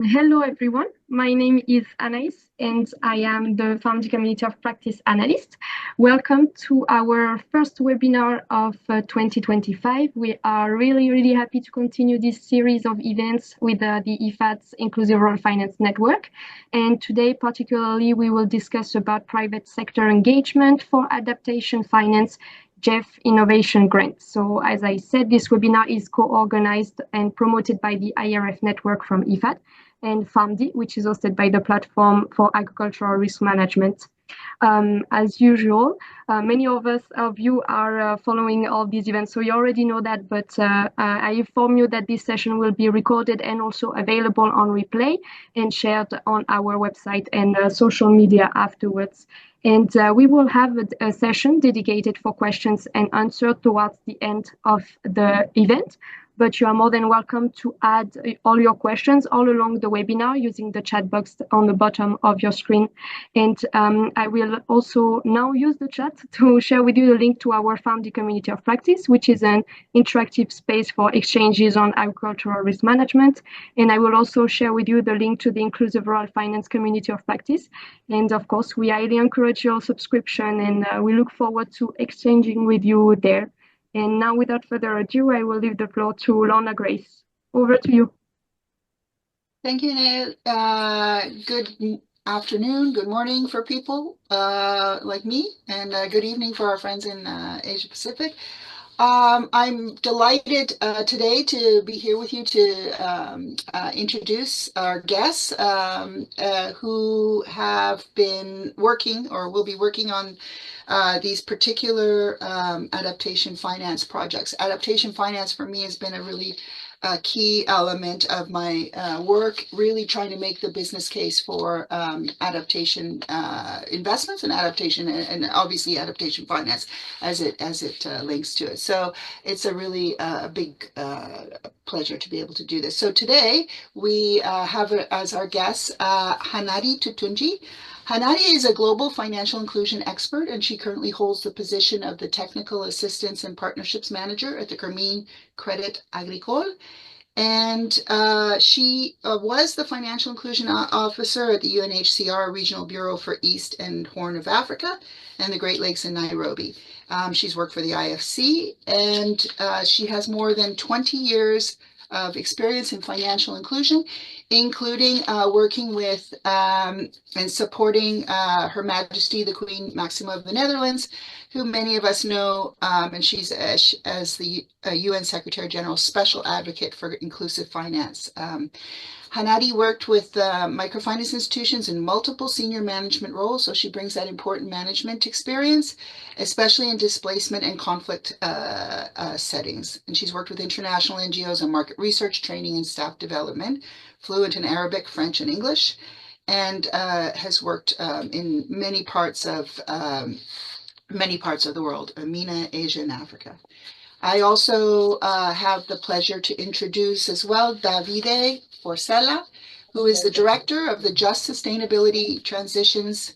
Hello, everyone. My name is Anais, and I am the Founding Community of Practice Analyst. Welcome to our first webinar of 2025. We are really happy to continue this series of events with the IFAD's Inclusive Rural Finance Network. And today, particularly, we will discuss about private sector engagement for adaptation finance GEF Innovation Grant. So as I said, this webinar is co-organized and promoted by the IRF network from IFAD and FAMD, which is hosted by the Platform for Agricultural Risk Management. As usual, many of you are following all these events, so you already know that, but I inform you that this session will be recorded and also available on replay and shared on our website and social media afterwards. And we will have a session dedicated for questions and answers towards the end of the event. But you are more than welcome to add all your questions all along the webinar using the chat box on the bottom of your screen. And I will also now use the chat to share with you the link to our founding community of practice, which is an interactive space for exchanges on agricultural risk management. And I will also share with you the link to the Inclusive Rural Finance community of practice. And of course, we highly encourage your subscription, and we look forward to exchanging with you there. And now, without further ado, I will leave the floor to Lorna Grace. Over to you. Thank you, Neil. Good afternoon, good morning for people like me, and good evening for our friends in Asia Pacific. I'm delighted today to be here with you to introduce our guests who have been working or will be working on these particular adaptation finance projects. Adaptation finance for me has been a really key element of my work, really trying to make the business case for adaptation investments and adaptation, and obviously adaptation finance as it links to it. So it's a really big pleasure to be able to do this. So today we have as our guest Hanadi Tutunji. Hanadi is a global financial inclusion expert, and she currently holds the position of the Technical Assistance and Partnerships Manager at the Grameen Crédit Agricole. And she was the Financial Inclusion Officer at the UNHCR Regional Bureau for East and Horn of Africa and the Great Lakes in Nairobi. She's worked for the IFC, and she has more than 20 years of experience in financial inclusion, including working with and supporting Her Majesty the Queen Maxima of the Netherlands, who many of us know, and she's as the UN Secretary General Special Advocate for Inclusive Finance. Hanadi worked with microfinance institutions in multiple senior management roles, so she brings that important management experience, especially in displacement and conflict settings. And she's worked with international NGOs on market research, training, and staff development, fluent in Arabic, French, and English, and has worked in many parts of the world, MENA, Asia, and Africa. I also have the pleasure to introduce as well Davide Forcella, who is the director of the Just Sustainability Transitions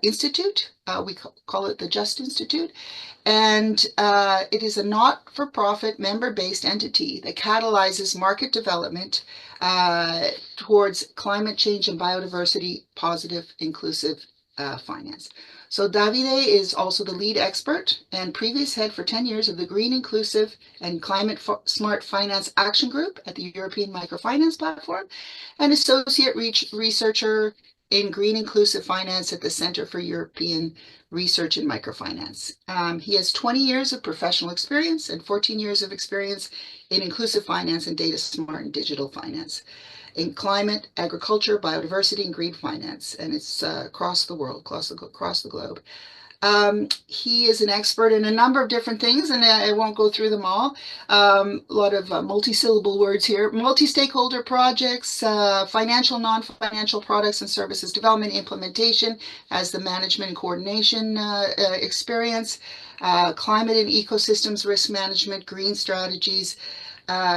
Institute. We call it the Just Institute. And it is a not-for-profit, member-based entity that catalyzes market development towards climate change and biodiversity positive, inclusive finance. So Davide is also the lead expert and previous head for 10 years of the Green Inclusive and Climate Smart Finance Action Group at the European Microfinance Platform, and associate researcher in Green Inclusive Finance at the Center for European Research in Microfinance. He has 20 years of professional experience and 14 years of experience in inclusive finance and data smart and digital finance, in climate, agriculture, biodiversity, and green finance, and it's across the world, across the globe. He is an expert in a number of different things, and I won't go through them all. A lot of multi-syllable words here. Multi-stakeholder projects, financial, non-financial products and services development, implementation as the management and coordination experience, climate and ecosystems risk management, green strategies,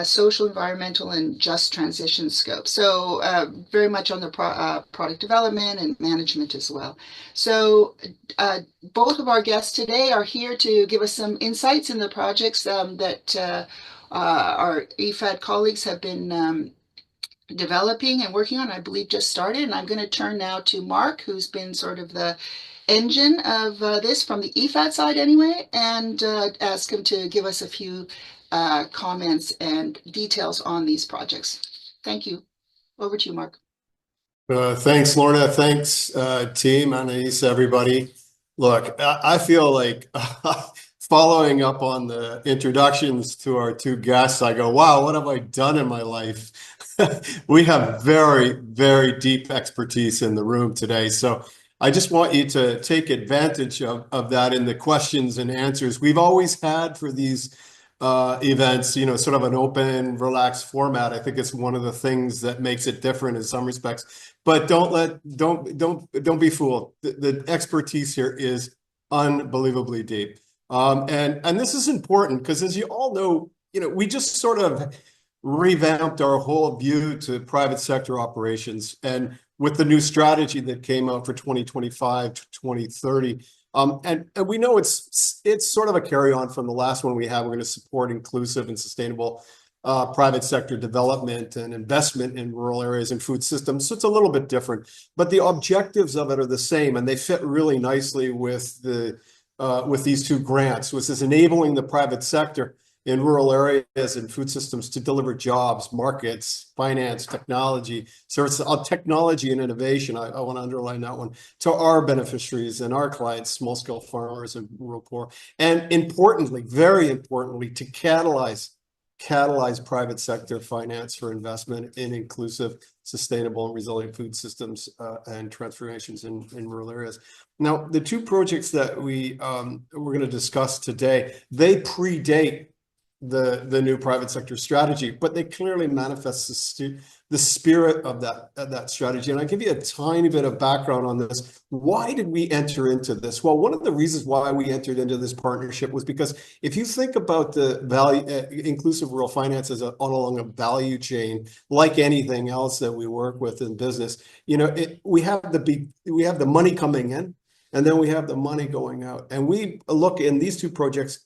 social, environmental, and just transition scope. So very much on the product development and management as well. So both of our guests today are here to give us some insights in the projects that our IFAD colleagues have been developing and working on, I believe just started. And I'm going to turn now to Mark, who's been sort of the engine of this from the IFAD side anyway, and ask him to give us a few comments and details on these projects. Thank you. Over to you, Mark. Thanks, Lorna. Thanks, team, Anais, everybody. Look, I feel like following up on the introductions to our two guests, I go, wow, what have I done in my life? We have very, very deep expertise in the room today. So I just want you to take advantage of that in the questions and answers. We've always had for these events, you know, sort of an open, relaxed format. I think it's one of the things that makes it different in some respects. But don't be fooled. The expertise here is unbelievably deep. And this is important because, as you all know, you know, we just sort of revamped our whole view to private sector operations, and with the new strategy that came out for 2025 to 2030. And we know it's sort of a carry on from the last one we had. We're going to support inclusive and sustainable private sector development and investment in rural areas and food systems. So it's a little bit different, but the objectives of it are the same, and they fit really nicely with these two grants, which is enabling the private sector in rural areas and food systems to deliver jobs, markets, finance, technology, services, technology and innovation. I want to underline that one, to our beneficiaries and our clients, small-scale farmers and rural poor. And importantly, very importantly, to catalyze private sector finance for investment in inclusive, sustainable, and resilient food systems and transformations in rural areas. Now, the two projects that we're going to discuss today, they predate the new private sector strategy, but they clearly manifest the spirit of that strategy. And I'll give you a tiny bit of background on this. Why did we enter into this? Well, one of the reasons why we entered into this partnership was because if you think about the value, inclusive rural finance as along a value chain, like anything else that we work with in business, you know, we have the money coming in, and then we have the money going out. And we look in these two projects,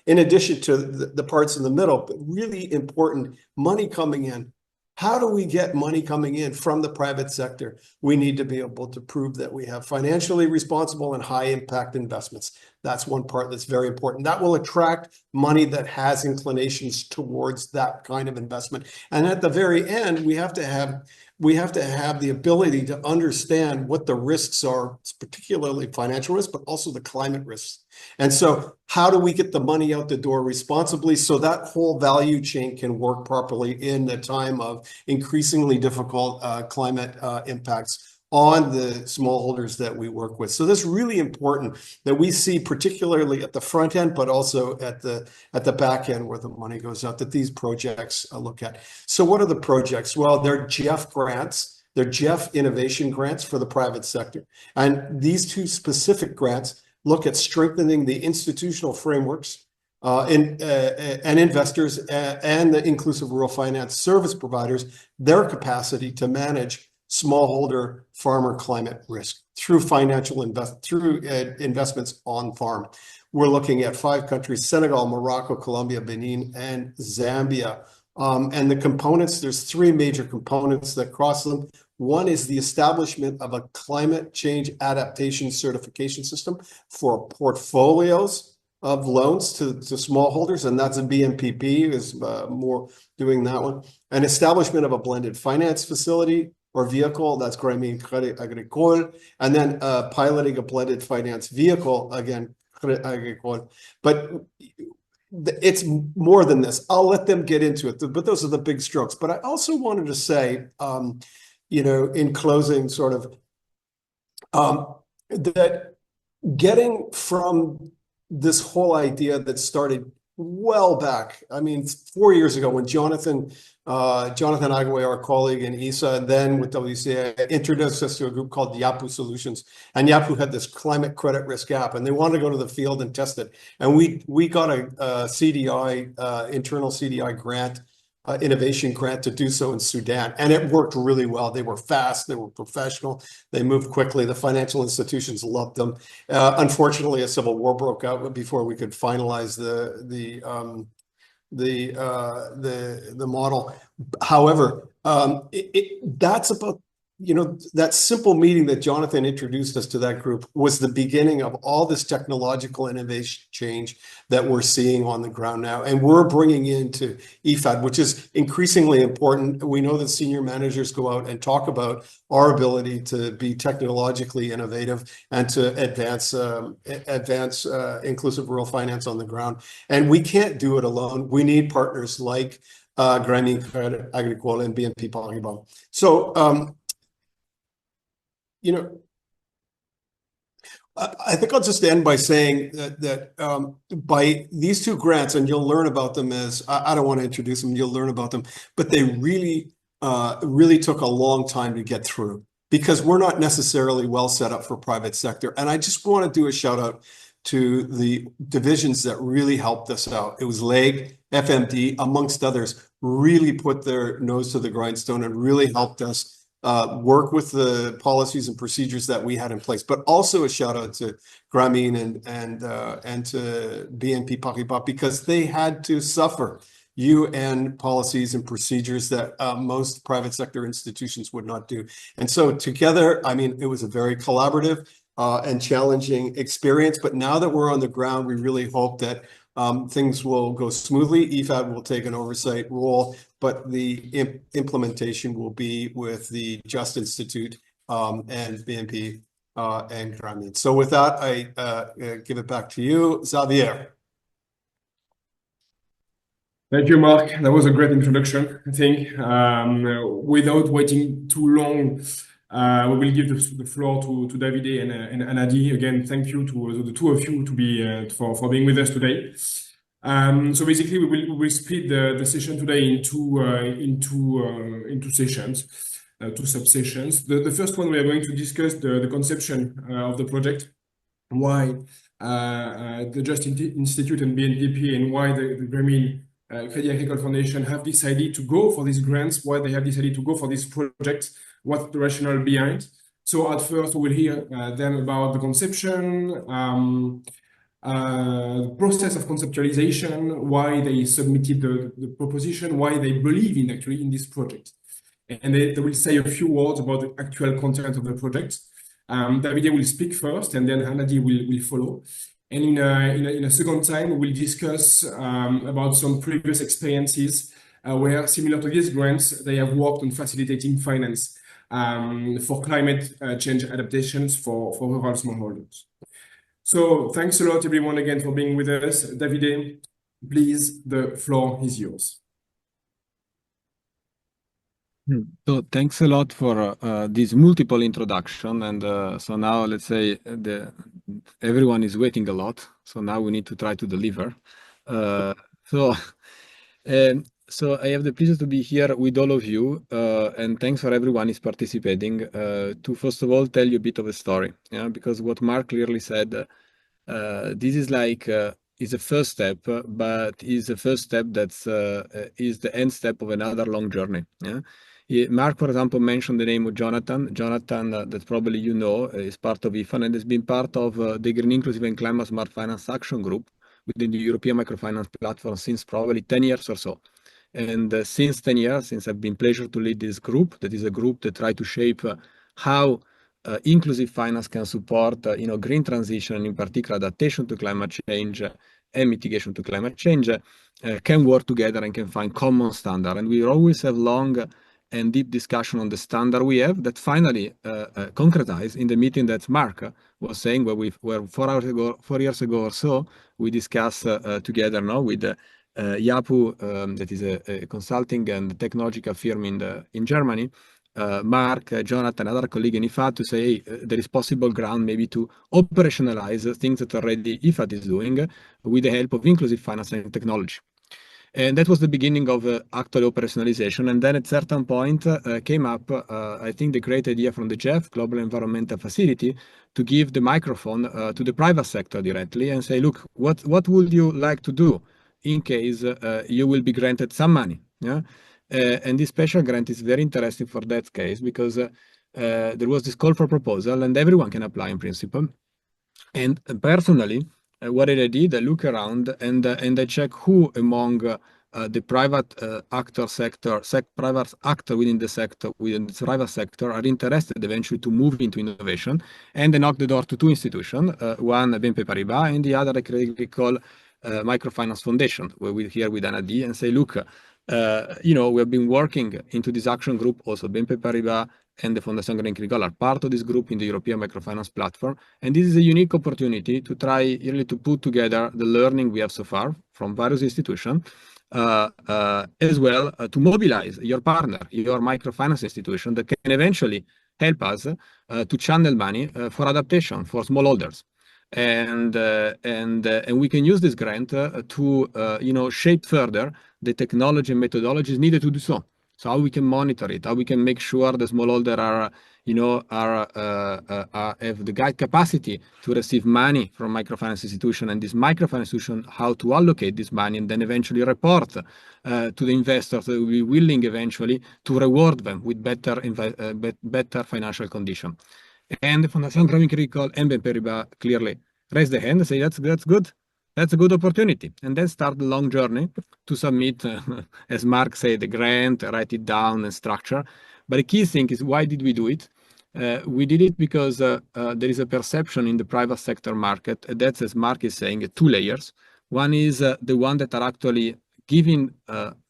in addition to the parts in the middle, but really important, money coming in. How do we get money coming in from the private sector? We need to be able to prove that we have financially responsible and high impact investments. That's one part that's very important. That will attract money that has inclinations towards that kind of investment. And at the very end, we have to have the ability to understand what the risks are, particularly financial risks, but also the climate risks. And so how do we get the money out the door responsibly so that whole value chain can work properly in the time of increasingly difficult climate impacts on the smallholders that we work with? So that's really important that we see, particularly at the front end, but also at the back end where the money goes out, that these projects look at. So what are the projects? Well, they're GEF grants. They're GEF innovation grants for the private sector. And these two specific grants look at strengthening the institutional frameworks and investors and the inclusive rural finance service providers, their capacity to manage smallholder farmer climate risk through investments on farm. We're looking at 5 countries: Senegal, Morocco, Colombia, Benin, and Zambia. And the components, there's 3 major components that cross them. One is the establishment of a climate change adaptation certification system for portfolios of loans to smallholders, and that's a BNPP is more doing that one. An establishment of a blended finance facility or vehicle, that's Grameen Crédit Agricole, and then piloting a blended finance vehicle, again, Crédit Agricole. But it's more than this. I'll let them get into it, but those are the big strokes. But I also wanted to say, you know, in closing, sort of, that getting from this whole idea that started well back, I mean, 4 years ago when Jonathan Agaway, our colleague in ISA, and then with WCA, introduced us to a group called YAPU Solutions. And YAPU had this climate credit risk app, and they wanted to go to the field and test it. And we got a CDI, internal CDI grant, innovation grant to do so in Sudan. And it worked really well. They were fast, they were professional, they moved quickly. The financial institutions loved them. Unfortunately, a civil war broke out before we could finalize the model. However, that's about, you know, that simple meeting that Jonathan introduced us to that group was the beginning of all this technological innovation change that we're seeing on the ground now. And we're bringing into IFAD, which is increasingly important. We know that senior managers go out and talk about our ability to be technologically innovative and to advance inclusive rural finance on the ground. And we can't do it alone. We need partners like Grameen Crédit Agricole and BNP Paribas. So, you know, I think I'll just end by saying that by these two grants, and you'll learn about them as, I don't want to introduce them, you'll learn about them, but they really, really took a long time to get through because we're not necessarily well set up for private sector. And I just want to do a shout out to the divisions that really helped us out. It was LEG, FMD, amongst others, really put their nose to the grindstone and really helped us work with the policies and procedures that we had in place, but also a shout out to Grameen and to BNP Paribas because they had to suffer UN policies and procedures that most private sector institutions would not do. And so together, I mean, it was a very collaborative and challenging experience. But now that we're on the ground, we really hope that things will go smoothly. IFAD will take an oversight role, but the implementation will be with the Just Institute and BNP and Grameen. So with that, I give it back to you, Xavier. Thank you, Mark. That was a great introduction, I think. Without waiting too long, we will give the floor to Davide and Anadi. Again, thank you to the two of you for being with us today. So basically, we will split the session today into sessions, two subsessions. The first one, we are going to discuss the conception of the project, why the Just Institute and BNPP, and why the Grameen Crédit Agricole Foundation have decided to go for these grants, why they have decided to go for this project, what's the rationale behind. So at first, we will hear them about the conception, the process of conceptualization, why they submitted the proposition, why they believe in this project. And they will say a few words about the actual content of the project. Davide will speak first, and then Anadi will follow. And in a second time, we'll discuss about some previous experiences where, similar to these grants, they have worked on facilitating finance for climate change adaptations for rural smallholders. So thanks a lot, everyone, again, for being with us. Davide, please, the floor is yours. So thanks a lot for this multiple introduction. And so now let's say everyone is waiting a lot. So now we need to try to deliver. So I have the pleasure to be here with all of you. And thanks for everyone is participating to, first of all, tell you a bit of a story. Yeah? Because what Mark clearly said, this is like is a first step, but is a first step that's is the end step of another long journey. Yeah? Mark, for example, mentioned the name of Jonathan. Jonathan, that probably you know, is part of IFAD and has been part of the Green Inclusive and Climate Smart Finance Action Group within the European Microfinance Platform since probably 10 years or so. And since 10 years, since I've been pleasure to lead this group, that is a group that try to shape how inclusive finance can support green transition, and in particular adaptation to climate change and mitigation to climate change, can work together and can find common standard. And we always have long and deep discussion on the standard we have that finally concretized in the meeting that Mark was saying, where 4 years ago or so, we discussed together now with Yapu, that is a consulting and technological firm in Germany, Mark, Jonathan, another colleague in IFAD, to say, hey, there is possible ground maybe to operationalize things that already IFAD is doing with the help of inclusive finance and technology. And that was the beginning of actual operationalization. And then at a certain point came up, I think, the great idea from the GEF, Global Environmental Facility, to give the microphone to the private sector directly and say, look, what would you like to do in case you will be granted some money? Yeah? And this special grant is very interesting for that case because there was this call for proposal and everyone can apply in principle. And personally, what did I did? I look around and I check who among the private private actor within the private sector are interested eventually to move into innovation, and they knock the door to two institutions, one BNP Paribas and the other Crédit Agricole Microfinance Foundation, where we're here with Anadi and say, look, we have been working into this action group. Also, BNP Paribas and the Fondation Grameen Crédit Agricole are part of this group in the European Microfinance Platform. And this is a unique opportunity to try really to put together the learning we have so far from various institutions, as well to mobilize your partner, your microfinance institution that can eventually help us to channel money for adaptation for smallholders. And we can use this grant to shape further the technology and methodologies needed to do so. So how we can monitor it, how we can make sure the smallholder have the guide capacity to receive money from microfinance institution, and this microfinance institution how to allocate this money, and then eventually report to the investors that will be willing eventually to reward them with better financial condition. And the Fondation Grameen Crédit Agricole and BNP Paribas clearly raise the hand and say, that's good. That's a good opportunity. And then start the long journey to submit, as Mark said, the grant, write it down and structure. But the key thing is, why did we do it? We did it because there is a perception in the private sector market, that's, as Mark is saying, two layers. One is the one that are actually giving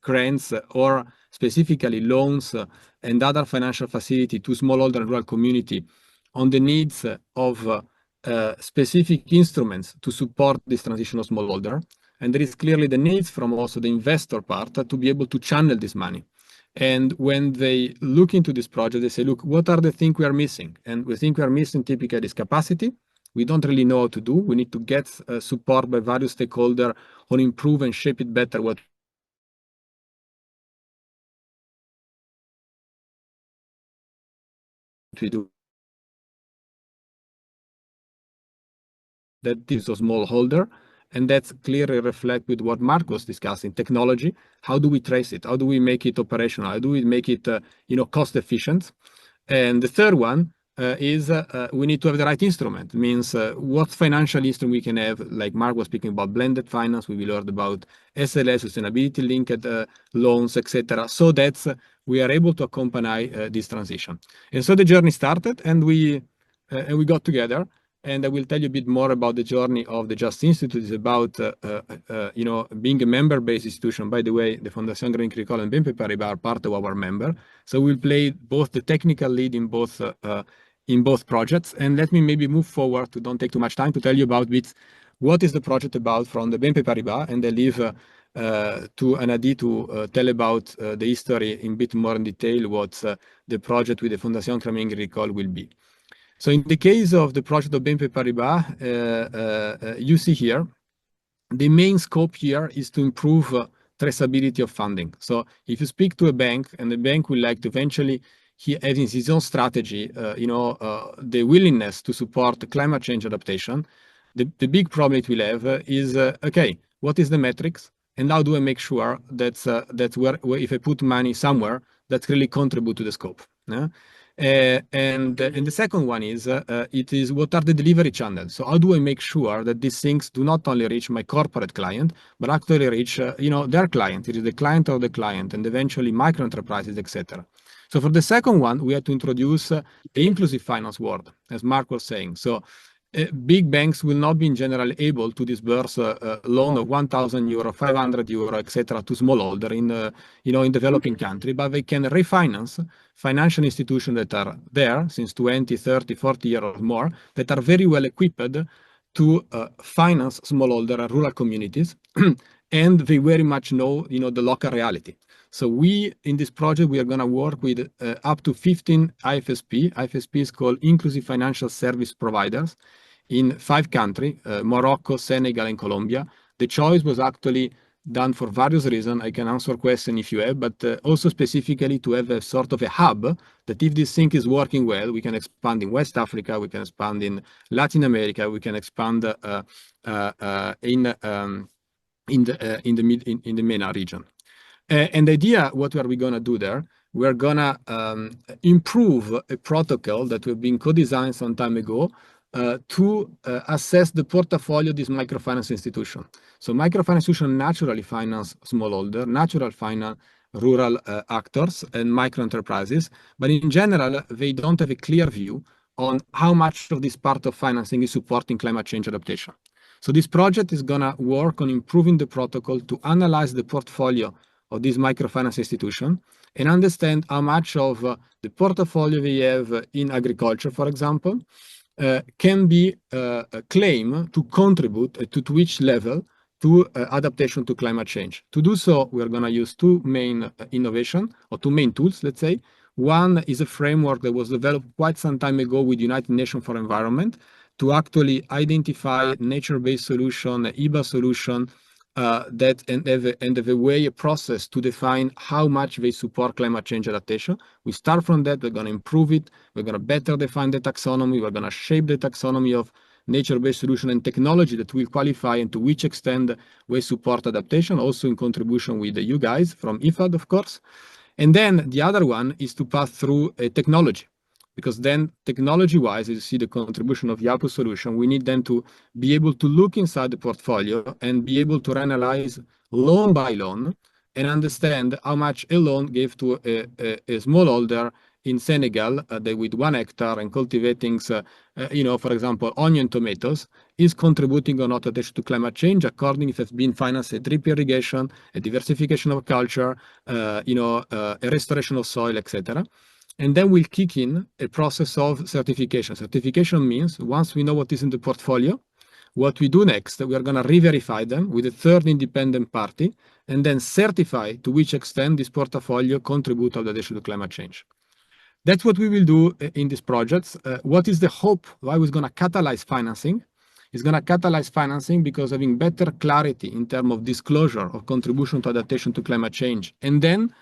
grants or specifically loans and other financial facility to smallholder and rural community on the needs of specific instruments to support this transition of smallholder. And there is clearly the needs from also the investor part to be able to channel this money. And when they look into this project, they say, look, what are the things we are missing? And we think we are missing typically is capacity. We don't really know how to do. We need to get support by various stakeholders on improve and shape it better what we do. That is a smallholder, and that's clearly reflect with what Mark was discussing, technology. How do we trace it? How do we make it operational? How do we make it cost efficient? And the third one is we need to have the right instrument. It means what financial instrument we can have, like Mark was speaking about blended finance, we will learn about SLS, sustainability linked loans, etc. So that we are able to accompany this transition. And so the journey started, and we got together. And I will tell you a bit more about the journey of the Just Institute. It's about being a member-based institution. By the way, the Fondation Grameen Crédit Agricole and BNP Paribas are part of our member. So we'll play both the technical lead in both projects. And let me maybe move forward to don't take too much time to tell you about what is the project about from the BNP Paribas, and I leave to Anadi to tell about the history in a bit more in detail what the project with the Fondation Grameen Crédit Agricole will be. So in the case of the project of BNP Paribas, you see here, the main scope here is to improve traceability of funding. So if you speak to a bank, and the bank will like to eventually, he has his own strategy, the willingness to support climate change adaptation, the big problem it will have is, okay, what is the metrics? And how do I make sure that's where if I put money somewhere, that really contribute to the scope? And the second one is, what are the delivery channels? So how do I make sure that these things do not only reach my corporate client, but actually reach, their client? It is the client of the client, and eventually micro enterprises, etc. So for the second one, we had to introduce the inclusive finance world, as Mark was saying. So big banks will not be in general able to disburse a loan of 1,000 euro, 500 euro, etc. to smallholder in developing country, but they can refinance financial institutions that are there since 20, 30, 40 years or more, that are very well equipped to finance smallholder and rural communities, and they very much know the local reality. So we, in this project, we are going to work with up to 15 IFSP. IFSP is called Inclusive Financial Service Providers in 5 countries, Morocco, Senegal, and Colombia. The choice was actually done for various reasons. I can answer questions if you have, but also specifically to have a sort of a hub that if this thing is working well, we can expand in West Africa, we can expand in Latin America, we can expand in the MENA region. And the idea, what are we going to do there? We're going to improve a protocol that we've been co-designed some time ago to assess the portfolio of this microfinance institution. So microfinance institution naturally finance smallholder, natural finance rural actors and micro enterprises, but in general, they don't have a clear view on how much of this part of financing is supporting climate change adaptation. So this project is going to work on improving the protocol to analyze the portfolio of this microfinance institution and understand how much of the portfolio we have in agriculture, for example, can be claimed to contribute to which level to adaptation to climate change. To do so, we're going to use two main innovation or two main tools, let's say. One is a framework that was developed quite some time ago with United Nations for Environment to actually identify nature-based solution, EBA solution, that and have a way, a process to define how much they support climate change adaptation. We start from that, we're going to improve it, we're going to better define the taxonomy, we're going to shape the taxonomy of nature-based solution and technology that will qualify and to which extent we support adaptation, also in contribution with you guys from IFAD, of course. And then the other one is to pass through a technology, because then technology-wise, as you see the contribution of Yapu solution, we need them to be able to look inside the portfolio and be able to analyze loan by loan and understand how much a loan gave to a smallholder in Senegal with 1 hectare and cultivating, for example, onion tomatoes, is contributing or not to climate change according if it's been financed a drip irrigation, a diversification of culture, a restoration of soil, etc. And then we'll kick in a process of certification. Certification means once we know what is in the portfolio, what we do next, we are going to re-verify them with a third independent party and then certify to which extent this portfolio contributes to adaptation to climate change. That's what we will do in these projects. What is the hope? Why we're going to catalyze financing? It's going to catalyze financing because having better clarity in terms of disclosure of contribution to adaptation to climate change, and then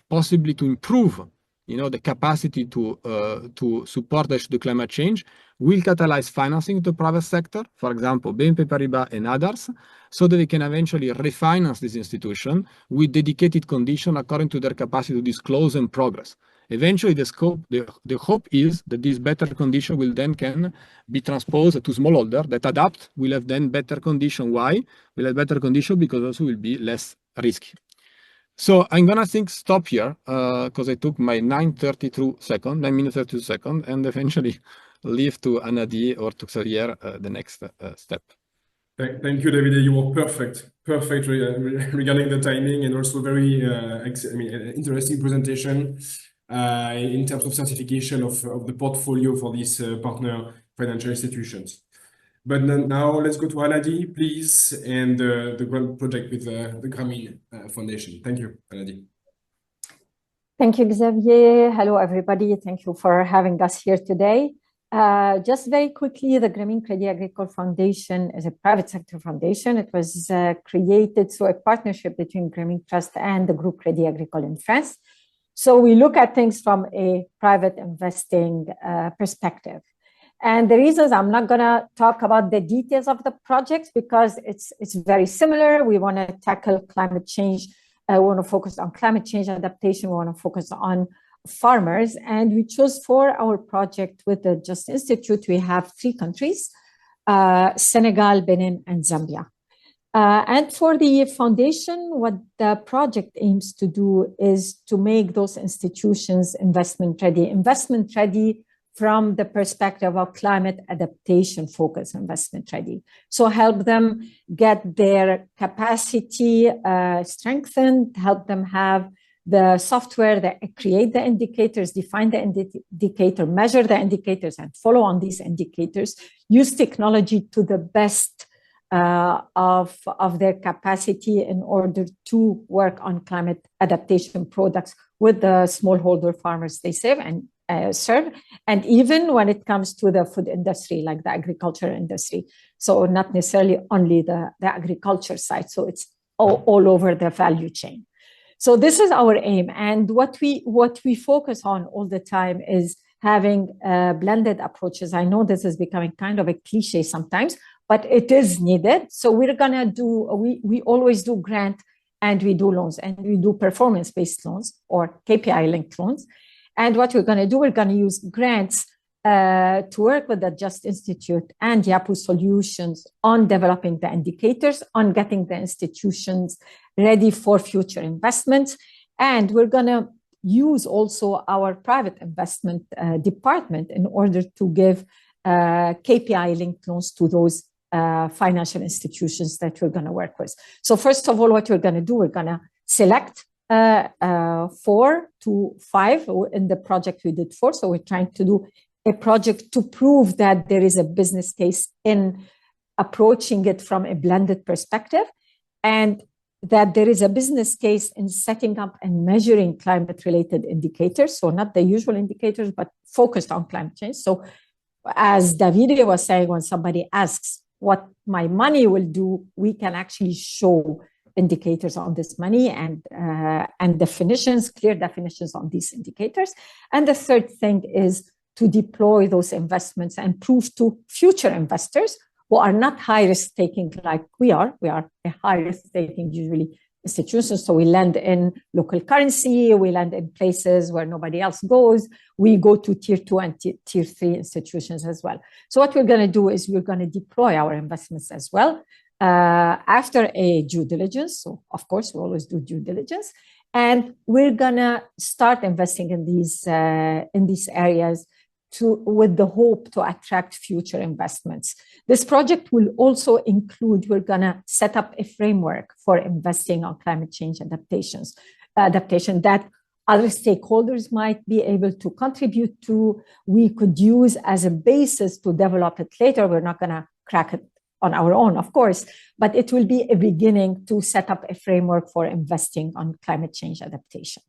possibly to improve the capacity to support the climate change will catalyze financing to the private sector, for example, BNP Paribas and others, so that they can eventually refinance this institution with dedicated conditions according to their capacity to disclose and progress. Eventually, the hope is that this better condition will then can be transposed to smallholder that adapt, will have then better condition. Why? Will have better condition because also will be less risky. So I'm going to stop here because I took my 9 minutes 32 seconds, and eventually leave to Anadi or to Xavier the next step. Thank you, David. You were perfect regarding the timing and also very interesting presentation in terms of certification of the portfolio for these partner financial institutions. But now let's go to Anadi, please, and the grant project with the Grameen Foundation. Thank you, Anadi. Thank you, Xavier. Hello, everybody. Thank you for having us here today. Just very quickly, the Grameen Crédit Agricole Foundation is a private sector foundation. It was created through a partnership between Grameen Trust and the Group Crédit Agricole in France. So we look at things from a private investing perspective. And the reasons I'm not going to talk about the details of the projects because it's very similar. We want to tackle climate change. We want to focus on climate change adaptation. We want to focus on farmers. And we chose for our project with the Just Institute, we have 3 countries, Senegal, Benin, and Zambia. And for the foundation, what the project aims to do is to make those institutions investment ready from the perspective of climate adaptation focus investment ready. So help them get their capacity strengthened, help them have the software that create the indicators, define the indicator, measure the indicators, and follow on these indicators, use technology to the best of their capacity in order to work on climate adaptation products with the smallholder farmers they serve, and even when it comes to the food industry, like the agriculture industry. So not necessarily only the agriculture side. So it's all over the value chain. So this is our aim. And what we focus on all the time is having blended approaches. I know this is becoming kind of a cliche sometimes, but it is needed. So we're going to do, we always do grant and we do loans, and we do performance-based loans or KPI-linked loans. And what we're going to do, we're going to use grants to work with the Just Institute and Yapu Solutions on developing the indicators, on getting the institutions ready for future investments. And we're going to use also our private investment department in order to give KPI-linked loans to those financial institutions that we're going to work with. So first of all, what we're going to do, we're going to select 4 to 5 in the project we did 4. So we're trying to do a project to prove that there is a business case in approaching it from a blended perspective, and that there is a business case in setting up and measuring climate-related indicators. So not the usual indicators, but focused on climate change. So as Davide was saying, when somebody asks what my money will do, we can actually show indicators on this money and definitions, clear definitions on these indicators. And the third thing is to deploy those investments and prove to future investors who are not high risk taking like we are. We are a high risk taking usually institutions. So we lend in local currency, we lend in places where nobody else goes. We go to tier 2 and tier 3 institutions as well. So what we're going to do is we're going to deploy our investments as well after a due diligence. So of course, we always do due diligence. And we're going to start investing in these areas with the hope to attract future investments. This project will also include, we're going to set up a framework for investing on climate change adaptation that other stakeholders might be able to contribute to. We could use as a basis to develop it later. We're not going to crack it on our own, of course, but it will be a beginning to set up a framework for investing on climate change adaptation.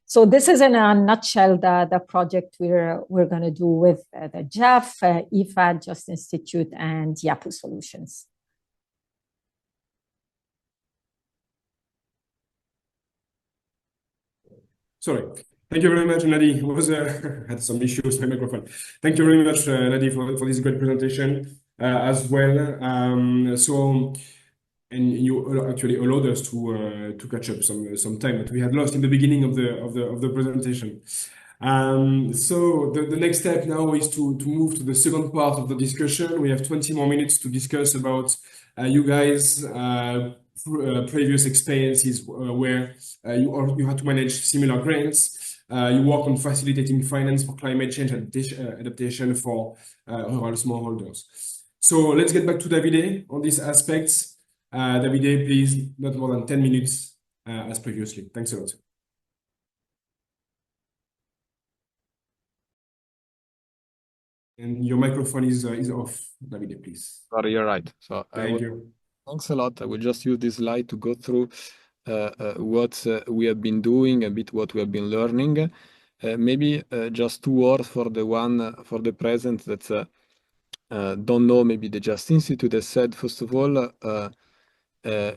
So this is in a nutshell the project we're going to do with the GEF, IFAD, Just Institute, and Yapu Solutions. Sorry. Thank you very much, Nadi. It was had some issues with my microphone. Thank you very much, Nadi, for this great presentation as well. And you actually allowed us to catch up some time that we had lost in the beginning of the presentation. So the next step now is to move to the second part of the discussion. We have 20 more minutes to discuss about you guys' previous experiences where you had to manage similar grants. You work on facilitating finance for climate change adaptation for rural smallholders. So let's get back to Davide on these aspects. Davide, please, not more than 10 minutes as previously. Thanks a lot. And your microphone is off, Davide, please. Sorry, you're right. So thank you. Thanks a lot. I will just use this slide to go through what we have been doing, a bit what we have been learning. Maybe just 2 words for the present that don't know. Maybe the Just Institute has said, first of all,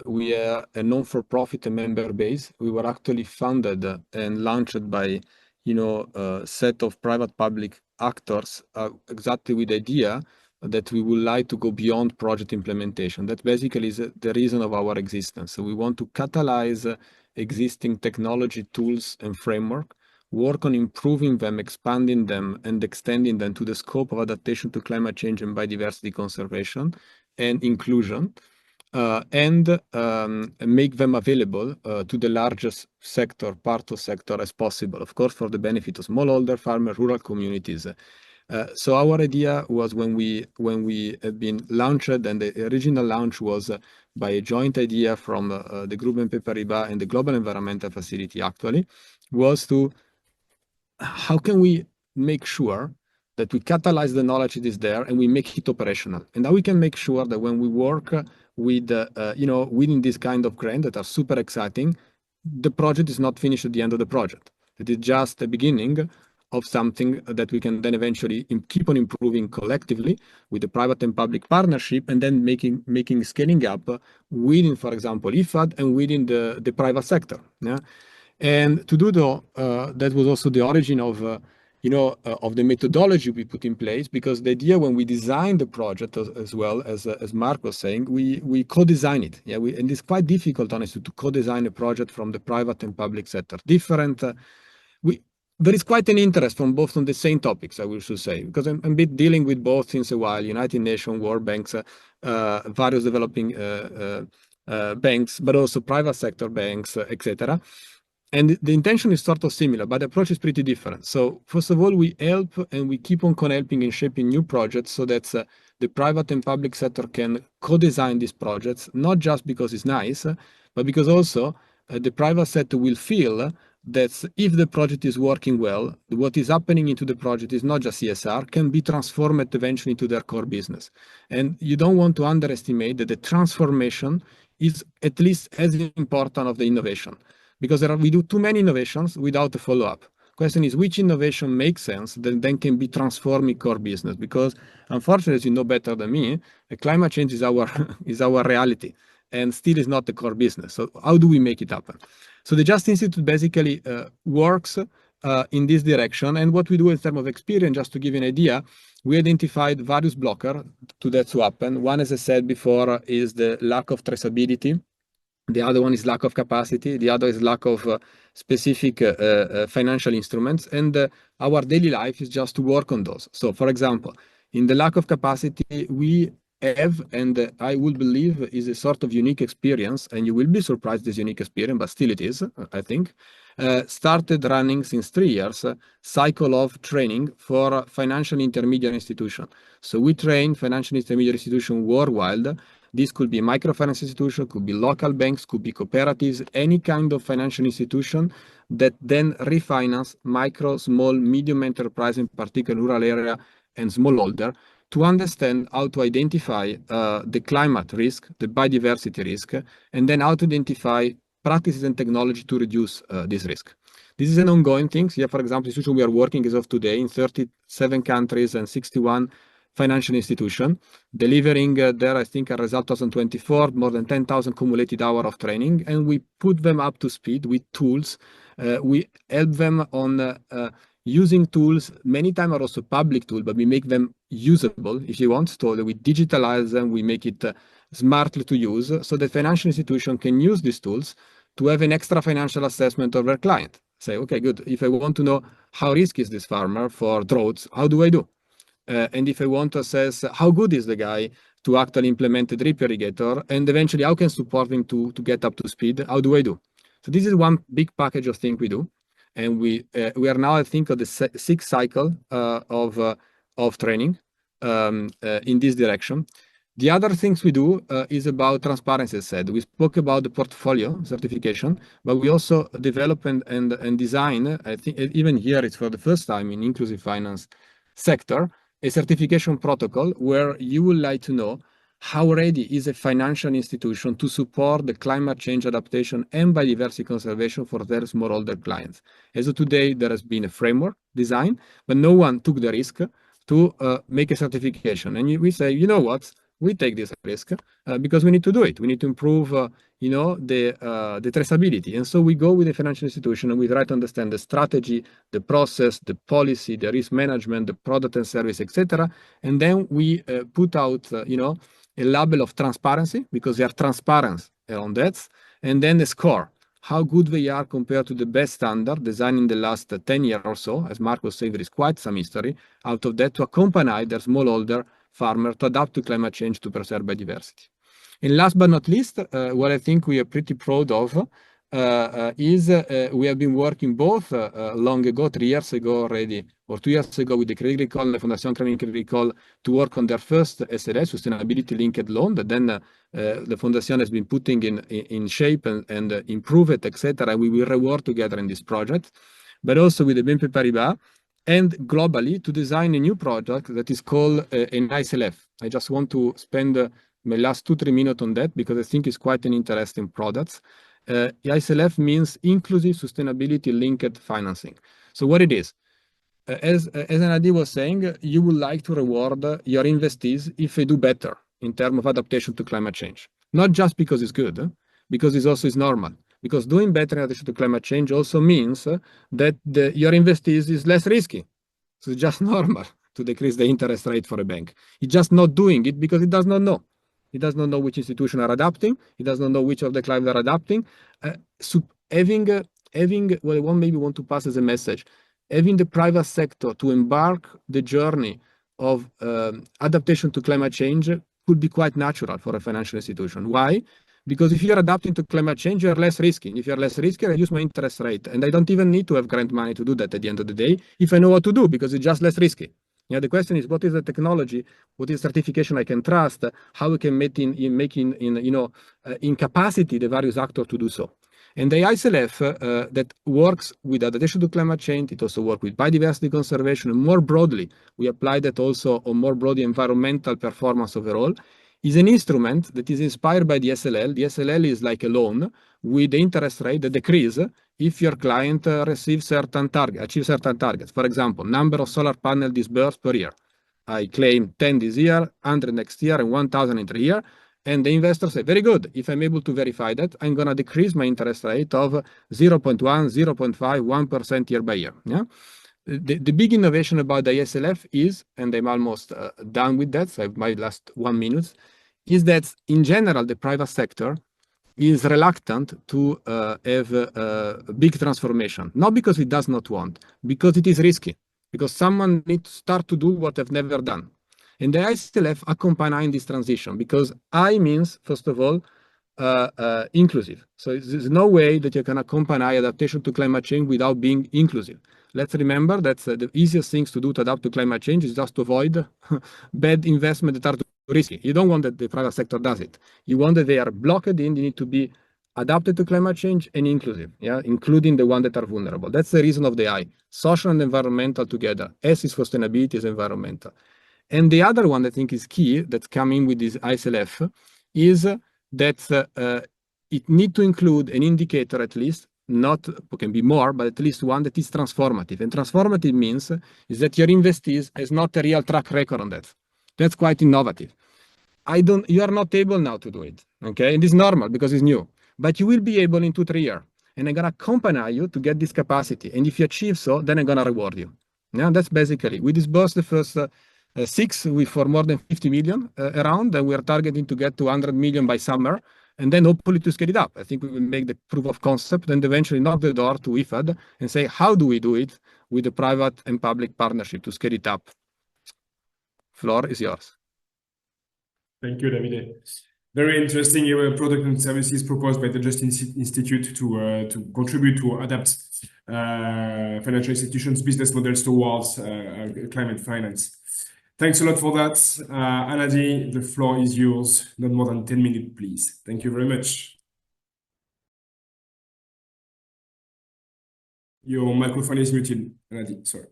we are a non-for-profit member base. We were actually funded and launched by, a set of private-public actors, exactly with the idea that we would like to go beyond project implementation. That basically is the reason of our existence. So we want to catalyze existing technology tools and framework, work on improving them, expanding them, and extending them to the scope of adaptation to climate change and biodiversity conservation and inclusion. And make them available to the largest part of sector as possible, of course, for the benefit of smallholder, farmer, rural communities. So our idea was when we have been launched, and the original launch was by a joint idea from the group BNP Paribas and the Global Environmental Facility, actually, was to how can we make sure that we catalyze the knowledge that is there and we make it operational, and how we can make sure that when we work with within this kind of grant that are super exciting, the project is not finished at the end of the project. It is just the beginning of something that we can then eventually keep on improving collectively with the private and public partnership, and then making scaling up within, for example, IFAD and within the private sector. Yeah? And to do that was also the origin of the methodology we put in place, because the idea when we designed the project as well, as Mark was saying, we co-design it. Yeah, and it's quite difficult, honestly, to co-design a project from the private and public sector. there is quite an interest from both on the same topics, I should say, because I'm been dealing with both since a while, United Nations, World Banks, various developing banks, but also private sector banks, etc. And the intention is sort of similar, but the approach is pretty different. So first of all, we help and we keep on helping and shaping new projects so that the private and public sector can co-design these projects, not just because it's nice, but because also the private sector will feel that if the project is working well, what is happening into the project is not just CSR, can be transformed eventually into their core business. And you don't want to underestimate that the transformation is at least as important of the innovation, because we do too many innovations without a follow-up. Question is, which innovation makes sense that then can be transformed in core business? Because unfortunately, as you know better than me, climate change is our is our reality and still is not the core business. So how do we make it happen? So the Just Institute basically works in this direction. And what we do in terms of experience, just to give you an idea, we identified various blockers to that to happen. One, as I said before, is the lack of traceability. The other one is lack of capacity. The other is lack of specific financial instruments. And our daily life is just to work on those. So, for example, in the lack of capacity, we have, and I would believe is a sort of unique experience, and you will be surprised this unique experience, but still it is, I think, started running since 3 years, cycle of training for financial intermediary institution. So we train financial intermediary institution worldwide. This could be microfinance institution, could be local banks, could be cooperatives, any kind of financial institution that then refinance micro, small, medium enterprise, in particular rural area and smallholder, to understand how to identify the climate risk, the biodiversity risk, and then how to identify practices and technology to reduce this risk. This is an ongoing thing. Here, for example, the institution we are working as of today in 37 countries and 61 financial institution, delivering there, I think, a result 2024, more than 10,000 cumulated hours of training, and we put them up to speed with tools. We help them on using tools, many times are also public tools, but we make them usable, if you want, so we digitalize them, we make it smartly to use, so the financial institution can use these tools to have an extra financial assessment of their client. Say, okay, good, if I want to know how risky is this farmer for droughts, how do I do? And if I want to assess how good is the guy to actually implement a drip irrigator, and eventually how can support him to get up to speed, how do I do? So this is one big package of things we do. And we are now, I think, of the sixth cycle of training in this direction. The other things we do is about transparency, as said. We spoke about the portfolio certification, but we also develop and design, I think even here it's for the first time in inclusive finance sector, a certification protocol where you would like to know how ready is a financial institution to support the climate change adaptation and biodiversity conservation for their smallholder clients. As of today, there has been a framework design, but no one took the risk to make a certification. And we say, you know what, we take this risk because we need to do it. We need to improve, the traceability. And so we go with the financial institution and we try to understand the strategy, the process, the policy, the risk management, the product and service, etc. And then we put out, a label of transparency because they are transparent on that, and then the score, how good they are compared to the best standard designed in the last 10 years or so. As Mark was saying, there is quite some history out of that to accompany their smallholder farmer to adapt to climate change to preserve biodiversity. And last but not least, what I think we are pretty proud of is we have been working both long ago, 3 years ago already, or 2 years ago with the Crédit Agricole, the Fondation Grameen Crédit Agricole, to work on their first SLS, sustainability linked loan, that then the Fondation has been putting in shape and improve it, etc. And we will reward together in this project, but also with the BNP Paribas, and globally to design a new project that is called an ISLF. I just want to spend my last 2-3 minutes on that because I think it's quite an interesting product. ISLF means inclusive sustainability linked financing. So what it is, as Anadi was saying, you would like to reward your investees if they do better in terms of adaptation to climate change. Not just because it's good, because it's also normal. Because doing better in adaptation to climate change also means that your investees is less risky. So it's just normal to decrease the interest rate for a bank. It's just not doing it because it does not know. It does not know which institution are adapting. It does not know which of the clients are adapting. So having what I maybe want to pass as a message, having the private sector to embark the journey of adaptation to climate change could be quite natural for a financial institution. Why? Because if you're adapting to climate change, you're less risky. If you're less risky, I reduce my interest rate. And I don't even need to have grant money to do that at the end of the day, if I know what to do, because it's just less risky. Yeah, the question is, what is the technology? What is certification I can trust? How we can make in capacity the various actors to do so. And the ISLF that works with adaptation to climate change, it also works with biodiversity conservation, and more broadly, we apply that also on more broadly environmental performance overall, is an instrument that is inspired by the SLL. The SLL is like a loan with the interest rate that decrease if your client achieves certain targets. For example, number of solar panels disbursed per year. I claim 10 this year, 100 next year, and 1,000 in 3 years. And the investor say, very good, if I'm able to verify that, I'm going to decrease my interest rate of 0.1, 0.5, 1% year by year. Yeah? The big innovation about the ISLF is, and I'm almost done with that, so I have my last 1 minute, is that in general, the private sector is reluctant to have a big transformation, not because it does not want, because it is risky, because someone needs to start to do what they've never done. And the ISLF accompanying this transition, because I means, first of all, inclusive. So there's no way that you can accompany adaptation to climate change without being inclusive. Let's remember that the easiest things to do to adapt to climate change is just to avoid bad investment that are too risky. You don't want that the private sector does it. You want that they are blocked in, they need to be adapted to climate change and inclusive, yeah, including the ones that are vulnerable. That's the reason of the I. Social and environmental together. S is sustainability, is environmental. And the other one I think is key that's coming with this ISLF is that it need to include an indicator at least, not can be more, but at least one that is transformative. And transformative means is that your investees has not a real track record on that. That's quite innovative. You are not able now to do it, okay? And it's normal because it's new, but you will be able in 2-3 years. And I'm gonna accompany you to get this capacity. And if you achieve so, then I'm gonna reward you. Yeah, that's basically, we disbursed the first 6 for more than 50 million around, and we are targeting to get to 100 million by summer, and then hopefully to scale it up. I think we will make the proof of concept and eventually knock the door to IFAD and say, how do we do it with the private and public partnership to scale it up? Floor is yours. Thank you, Davide. Very interesting product and services proposed by the Just Institute to contribute to adapt financial institutions' business models towards climate finance. Thanks a lot for that. Anadi, the floor is yours. Not more than 10 minutes, please. Thank you very much. Your microphone is muted, Anadi, sorry.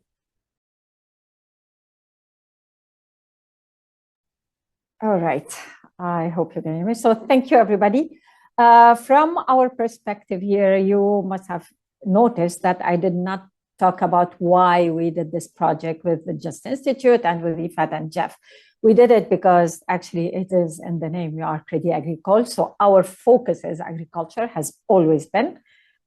All right, I hope you can hear me. So thank you, everybody. From our perspective here, you must have noticed that I did not talk about why we did this project with the Just Institute and with IFAD and GEF. We did it because actually it is in the name, we are Crédit Agricole. So our focus is agriculture, has always been,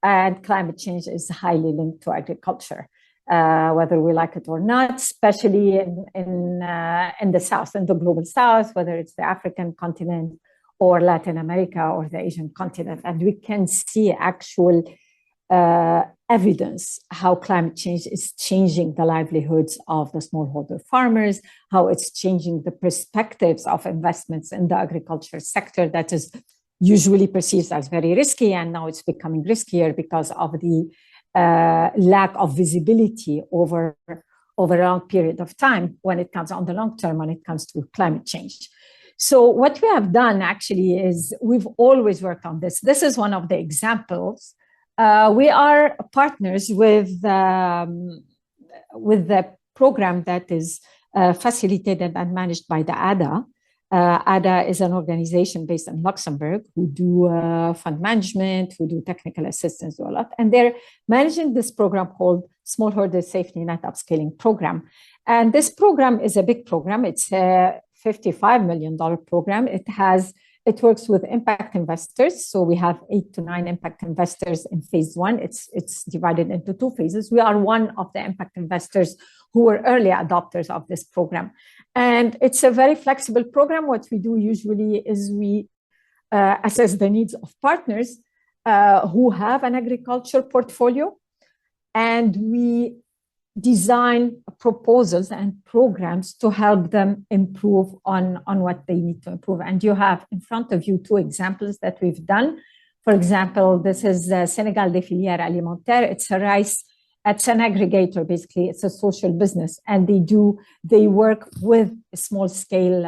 and climate change is highly linked to agriculture. Whether we like it or not, especially in the South, in the global South, whether it's the African continent or Latin America or the Asian continent. And we can see actual evidence how climate change is changing the livelihoods of the smallholder farmers, how it's changing the perspectives of investments in the agriculture sector that is usually perceived as very risky, and now it's becoming riskier because of the lack of visibility over a long period of time when it comes on the long term, when it comes to climate change. So what we have done actually is we've always worked on this. This is one of the examples. We are partners with the program that is facilitated and managed by the ADA. ADA is an organization based in Luxembourg who do fund management, who do technical assistance, do a lot. And they're managing this program called Smallholder Safety Net Upscaling Program. And this program is a big program. It's a $55 million program. It works with impact investors. So we have 8 to 9 impact investors in phase 1. It's divided into 2 phases. We are one of the impact investors who were early adopters of this program. And it's a very flexible program. What we do usually is we assess the needs of partners who have an agriculture portfolio, and we design proposals and programs to help them improve on what they need to improve. And you have in front of you 2 examples that we've done. For example, this is Senegal de Filière Alimentaire. It's a rice, it's an aggregator, basically. It's a social business. And they work with small scale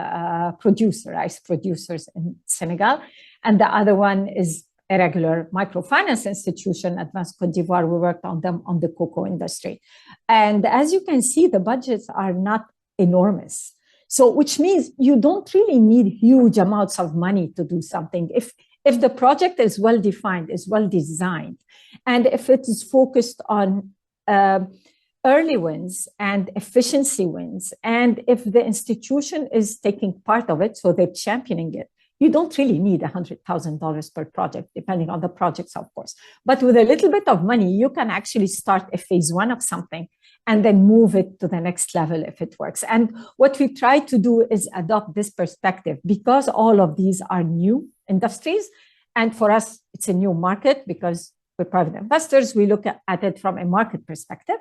rice producers in Senegal. And the other one is a regular microfinance institution, Advanced Côte d'Ivoire. We worked on them on the cocoa industry. And as you can see, the budgets are not enormous. So, which means you don't really need huge amounts of money to do something. If the project is well defined, is well designed, and if it is focused on early wins and efficiency wins, and if the institution is taking part of it, so they're championing it, you don't really need $100,000 per project, depending on the projects, of course. But with a little bit of money, you can actually start a phase 1 of something and then move it to the next level if it works. And what we try to do is adopt this perspective, because all of these are new industries. And for us, it's a new market because we're private investors. We look at it from a market perspective.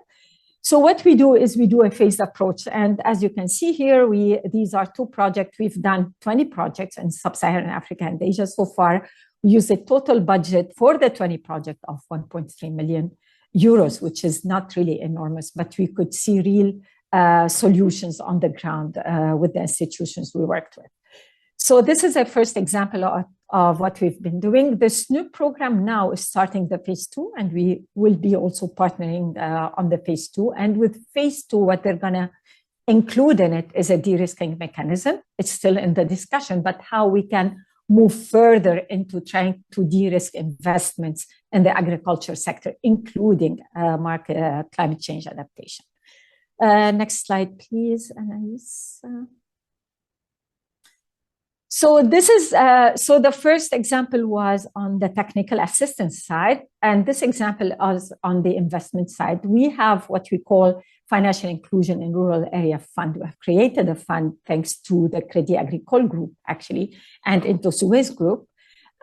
So what we do is we do a phased approach. And as you can see here, these are 2 projects. We've done 20 projects in Sub-Saharan Africa and Asia so far. We use a total budget for the 20 project of 1.3 million euros, which is not really enormous, but we could see real solutions on the ground with the institutions we worked with. So this is a first example of what we've been doing. The SNOOP program now is starting the phase 2, and we will be also partnering on the phase 2. And with phase 2, what they're going to include in it is a de-risking mechanism. It's still in the discussion, but how we can move further into trying to de-risk investments in the agriculture sector, including climate change adaptation. Next slide, please, Anais. So this is so the first example was on the technical assistance side, and this example is on the investment side. We have what we call Financial Inclusion in Rural Area Fund. We have created a fund thanks to the Crédit Agricole group, actually, and into Suez group.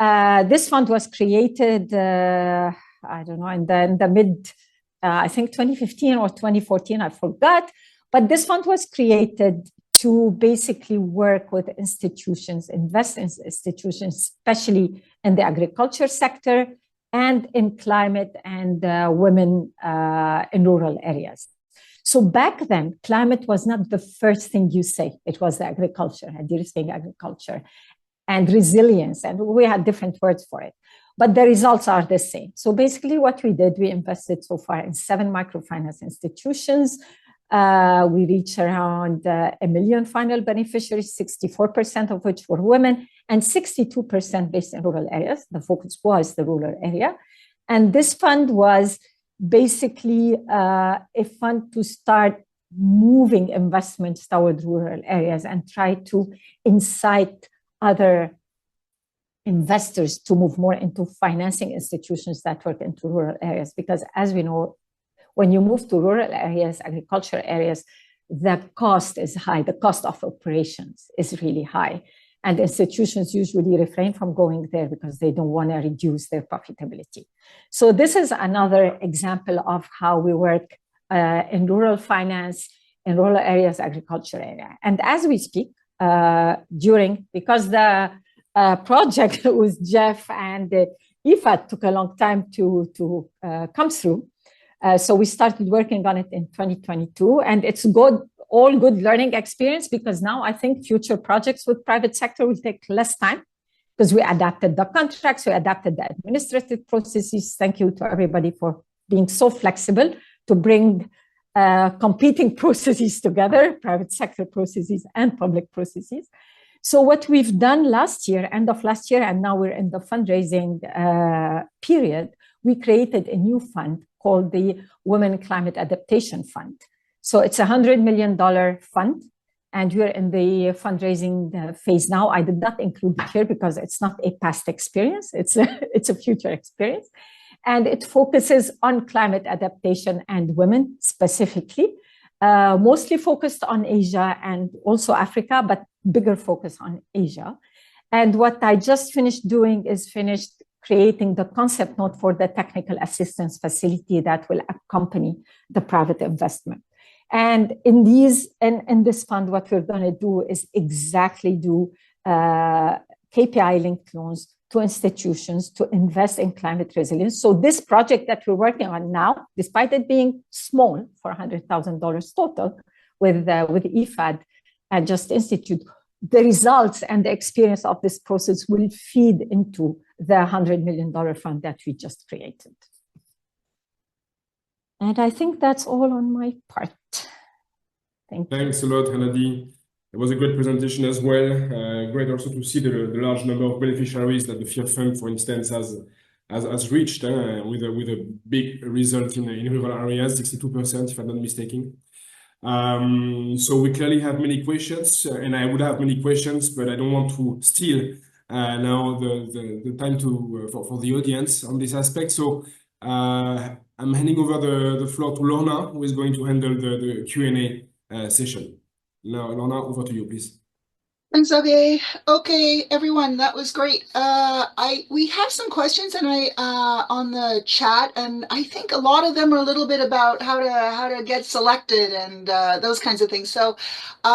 This fund was created, I don't know, in the mid, I think 2015 or 2014, I forgot. But this fund was created to basically work with institutions, invest in institutions, especially in the agriculture sector and in climate and women in rural areas. So back then, climate was not the first thing you say. It was the agriculture and de-risking agriculture and resilience. And we had different words for it. But the results are the same. So basically what we did, we invested so far in 7 microfinance institutions. We reached around 1 million final beneficiaries, 64% of which were women, and 62% based in rural areas. The focus was the rural area. And this fund was basically a fund to start moving investments toward rural areas and try to incite other investors to move more into financing institutions that work into rural areas. Because as we know, when you move to rural areas, agricultural areas, the cost is high. The cost of operations is really high. And institutions usually refrain from going there because they don't want to reduce their profitability. So this is another example of how we work in rural finance, in rural areas, agriculture area. And as we speak, because the project with GEF and IFAD took a long time to come through, so we started working on it in 2022, and it's all good learning experience, because now I think future projects with private sector will take less time because we adapted the contracts, we adapted the administrative processes. Thank you to everybody for being so flexible to bring competing processes together, private sector processes and public processes. So what we've done last year, end of last year, and now we're in the fundraising period, we created a new fund called the Women Climate Adaptation Fund. So it's a $100 million fund, and we're in the fundraising phase now. I did not include it here because it's not a past experience, it's a future experience. And it focuses on climate adaptation and women specifically, mostly focused on Asia and also Africa, but bigger focus on Asia. And what I just finished doing is creating the concept note for the technical assistance facility that will accompany the private investment. And in this fund, what we're going to do is exactly do KPI-linked loans to institutions to invest in climate resilience. So this project that we're working on now, despite it being small, $400,000 total with IFAD and Just Institute, the results and the experience of this process will feed into the $100 million fund that we just created. And I think that's all on my part. Thank you. Thanks a lot, Hanadi. It was a great presentation as well. Great also to see the large number of beneficiaries that the FIR Fund, for instance, has reached with a big result in rural areas, 62%, if I'm not mistaken. So we clearly have many questions, and I would have many questions, but I don't want to steal now the time for the audience on this aspect. So I'm handing over the floor to Lorna, who is going to handle the Q&A session. Now, Lorna, over to you, please. Thanks, Xavier. Okay, everyone, that was great. We have some questions and on the chat, and I think a lot of them are a little bit about how to get selected and those kinds of things. So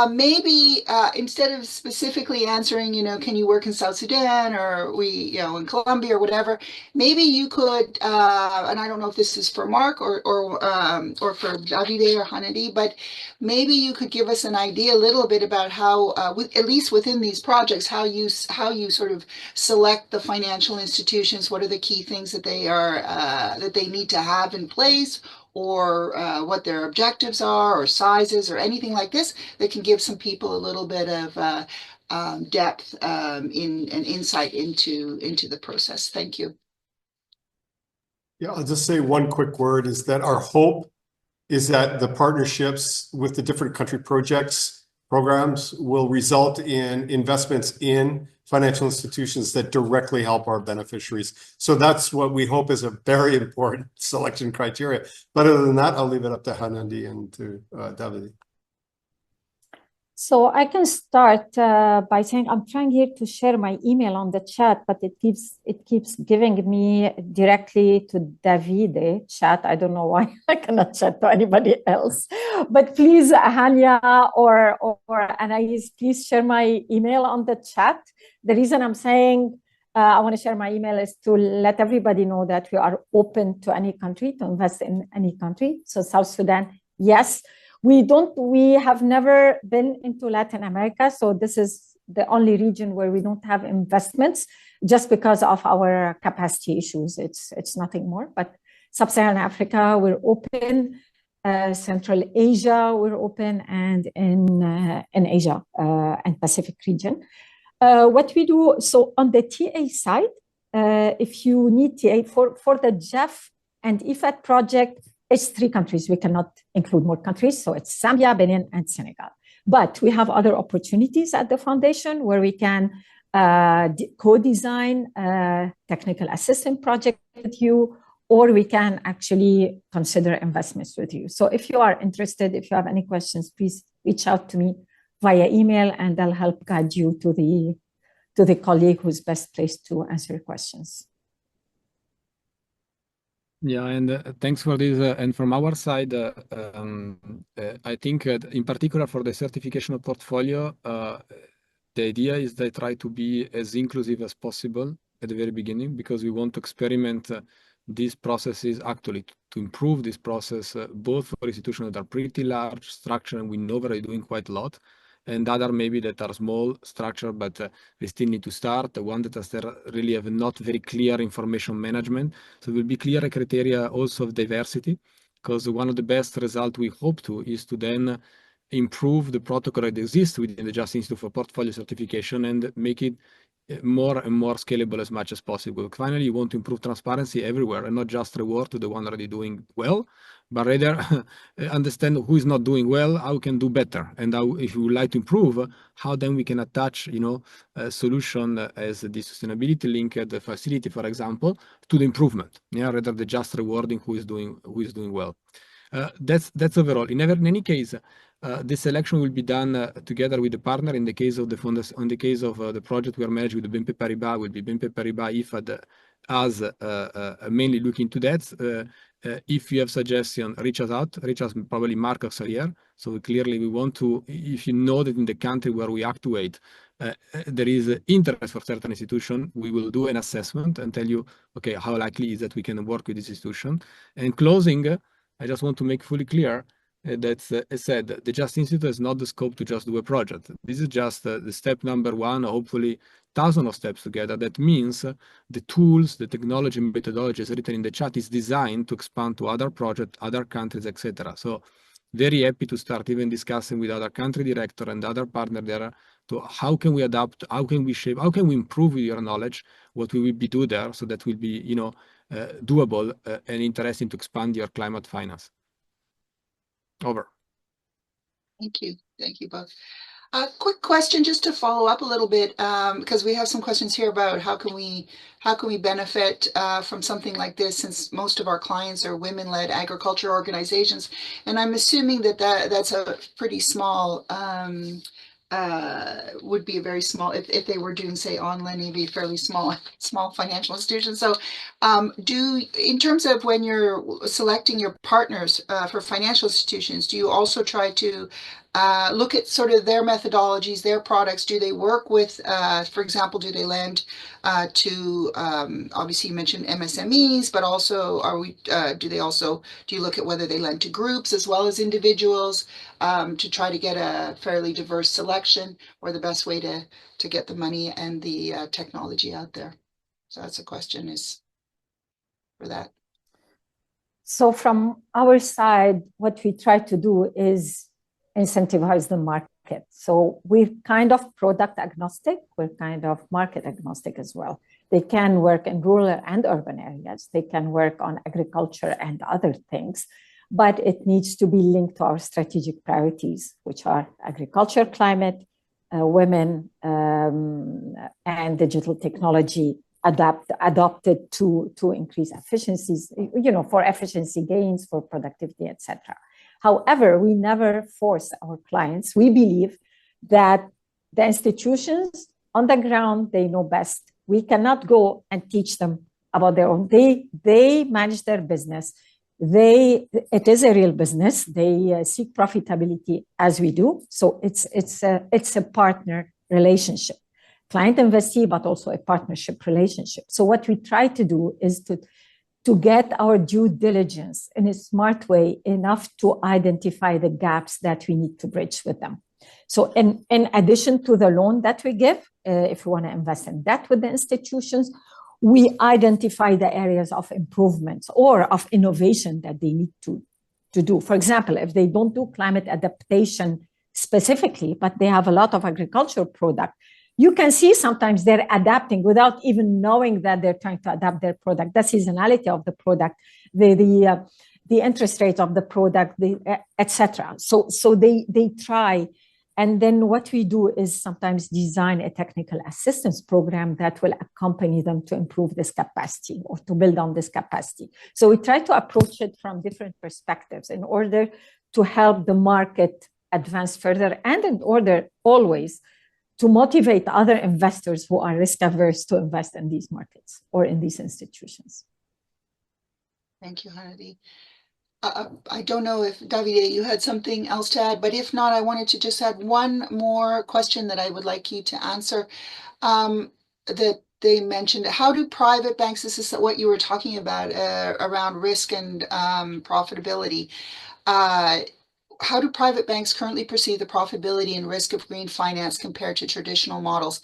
maybe instead of specifically answering, can you work in South Sudan or in Colombia or whatever, maybe you could, and I don't know if this is for Mark or for Davide or Hanadi, but maybe you could give us an idea a little bit about how, at least within these projects, how you sort of select the financial institutions. What are the key things that they need to have in place, or what their objectives are, or sizes, or anything like this that can give some people a little bit of depth and insight into the process. Thank you. Yeah, I'll just say one quick word is that our hope is that the partnerships with the different country programs will result in investments in financial institutions that directly help our beneficiaries. So that's what we hope is a very important selection criteria. But other than that, I'll leave it up to Hanadi and to David. So I can start by saying I'm trying here to share my email on the chat, but it keeps giving me directly to Davide chat. I don't know why I cannot chat to anybody else. But please, Hania or Anais, please share my email on the chat. The reason I'm saying I want to share my email is to let everybody know that we are open to any country, to invest in any country. So South Sudan, yes. We have never been into Latin America, so this is the only region where we don't have investments just because of our capacity issues. It's nothing more. But Sub-Saharan Africa, we're open. Central Asia, we're open, and in Asia and Pacific region. What we do, so on the TA side, if you need TA for the GEF and IFAD project, it's 3 countries. We cannot include more countries. So it's Zambia, Benin, and Senegal. But we have other opportunities at the foundation where we can co-design a technical assistance project with you, or we can actually consider investments with you. So if you are interested, if you have any questions, please reach out to me via email, and I'll help guide you to the colleague who's best placed to answer your questions. Yeah, and thanks for this. And from our side, I think in particular for the certification of portfolio, the idea is they try to be as inclusive as possible at the very beginning, because we want to experiment these processes actually to improve this process, both for institutions that are pretty large structure and we know they're doing quite a lot, and other maybe that are small structure, but we still need to start. The one that really have not very clear information management. So there will be clearer criteria also of diversity, because one of the best results we hope to is to then improve the protocol that exists within the Just Institute for Portfolio Certification and make it more and more scalable as much as possible. Finally, you want to improve transparency everywhere and not just reward to the one already doing well, but rather understand who is not doing well, how we can do better, and how, if we would like to improve, how then we can attach, a solution as the sustainability linked facility, for example, to the improvement, rather than just rewarding who is doing well. That's overall. In any case, this selection will be done together with the partner. In the case of the project we are managed with the BNP Paribas, will be BNP Paribas, IFAD, us mainly look into that. If you have suggestion, reach us out, probably Marcus are here. So clearly we want to, if you know that in the country where we actuate, there is interest for certain institution, we will do an assessment and tell you, okay, how likely is that we can work with this institution. And closing, I just want to make fully clear that, as said, the Just Institute has not the scope to just do a project. This is just the step number one, hopefully thousands of steps together. That means the tools, the technology, methodologies written in the chat is designed to expand to other projects, other countries, etc. So very happy to start even discussing with other country director and other partner there to how can we adapt, how can we shape, how can we improve with your knowledge, what we will be do there, so that will be, you know, doable and interesting to expand your climate finance. Over. Thank you both. A quick question just to follow up a little bit, because we have some questions here about how can we benefit from something like this, since most of our clients are women-led agriculture organizations, and I'm assuming that's a pretty small would be a very small, if they were doing, say, on lending, be fairly small financial institutions. So in terms of when you're selecting your partners for financial institutions, do you also try to look at sort of their methodologies, their products? Do they work with, for example, do they lend to, obviously you mentioned MSMEs, but also do you look at whether they lend to groups as well as individuals to try to get a fairly diverse selection, or the best way to get the money and the technology out there? So that's a question is for that. So from our side, what we try to do is incentivize the market. So we're kind of product agnostic, we're kind of market agnostic as well. They can work in rural and urban areas, they can work on agriculture and other things, but it needs to be linked to our strategic priorities, which are agriculture, climate, women, and digital technology adopted to increase efficiencies, you know, for efficiency gains, for productivity, etc. However, we never force our clients. We believe that the institutions on the ground, they know best. We cannot go and teach them about their own. They manage their business. It is a real business. They seek profitability as we do. So it's a partner relationship, client investee, but also a partnership relationship. So what we try to do is to get our due diligence in a smart way enough to identify the gaps that we need to bridge with them. So in addition to the loan that we give, if we want to invest in that with the institutions, we identify the areas of improvements or of innovation that they need to do. For example, if they don't do climate adaptation specifically, but they have a lot of agricultural product, you can see sometimes they're adapting without even knowing that they're trying to adapt their product, the seasonality of the product, the interest rate of the product, etc. So they try. And then what we do is sometimes design a technical assistance program that will accompany them to improve this capacity or to build on this capacity. So we try to approach it from different perspectives in order to help the market advance further, and in order always to motivate other investors who are risk averse to invest in these markets or in these institutions. Thank you, Hanadi. I don't know if, Davide, you had something else to add, but if not, I wanted to just add one more question that I would like you to answer. That they mentioned, how do private banks, this is what you were talking about around risk and profitability, how do private banks currently perceive the profitability and risk of green finance compared to traditional models?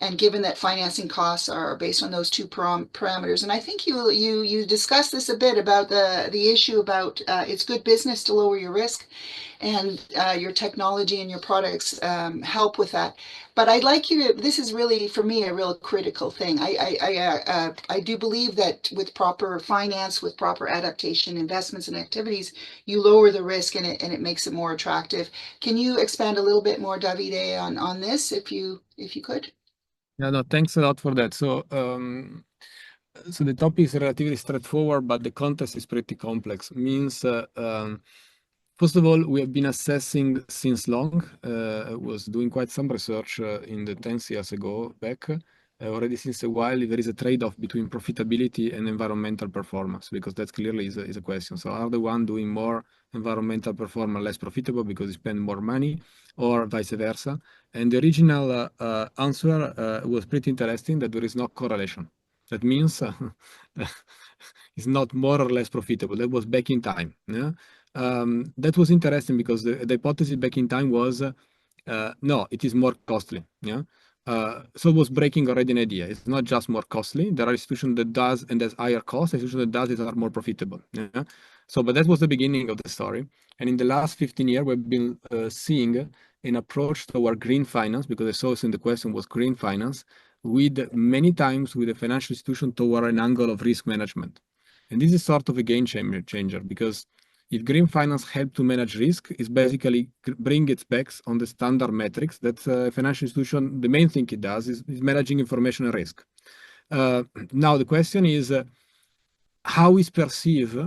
And given that financing costs are based on those two parameters, and I think you discussed this a bit about the issue about it's good business to lower your risk, and your technology and your products help with that. But I'd like you to, this is really for me a real critical thing. I do believe that with proper finance, with proper adaptation investments and activities, you lower the risk and it makes it more attractive. Can you expand a little bit more, Davide, on this, if you could? Yeah, no, thanks a lot for that. So, so the topic is relatively straightforward, but the context is pretty complex. Means, first of all, we have been assessing since long. I was doing quite some research in the 10 years ago back already since a while, there is a trade-off between profitability and environmental performance, because that clearly is a question. So are the one doing more environmental performance less profitable because they spend more money, or vice versa? And the original answer was pretty interesting, that there is no correlation. That means it's not more or less profitable. That was back in time. Yeah? That was interesting because the hypothesis back in time was, no, it is more costly. Yeah. So it was breaking already an idea. It's not just more costly. There are institutions that does and there's higher cost. Institutions that does it are more profitable. Yeah. So, but that was the beginning of the story. And in the last 15 years, we've been seeing an approach toward green finance, because I saw in the question was green finance, with many times with a financial institution toward an angle of risk management. And this is sort of a game changer, because if green finance help to manage risk, is basically bring its backs on the standard metrics that a financial institution, the main thing it does is managing information and risk. Now the question is, how is perceived,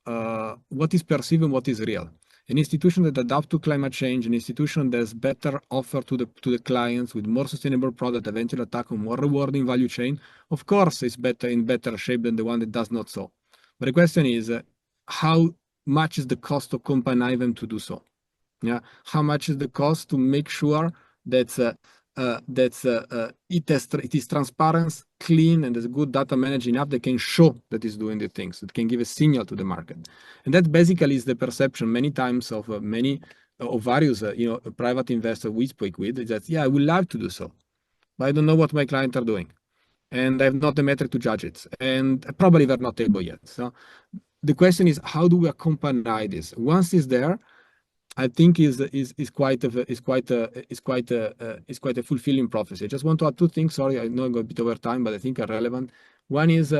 what is perceived and what is real? An institution that adapt to climate change, an institution that's better offer to the clients with more sustainable product, eventually attack on more rewarding value chain, of course, is in better shape than the one that does not so. But the question is, how much is the cost to accompany them to do so? Yeah, how much is the cost to make sure that it is transparent, clean, and there's good data managing app that can show that it's doing the things, that can give a signal to the market. And that basically is the perception many times of various private investors we speak with, is that, yeah, I would love to do so, but I don't know what my clients are doing, and I have not the metric to judge it, and probably they're not able yet. So the question is, how do we accompany this? Once it's there, I think is quite a fulfilling prophecy. I just want to add two things. Sorry, I know I go a bit over time, but I think are relevant. One is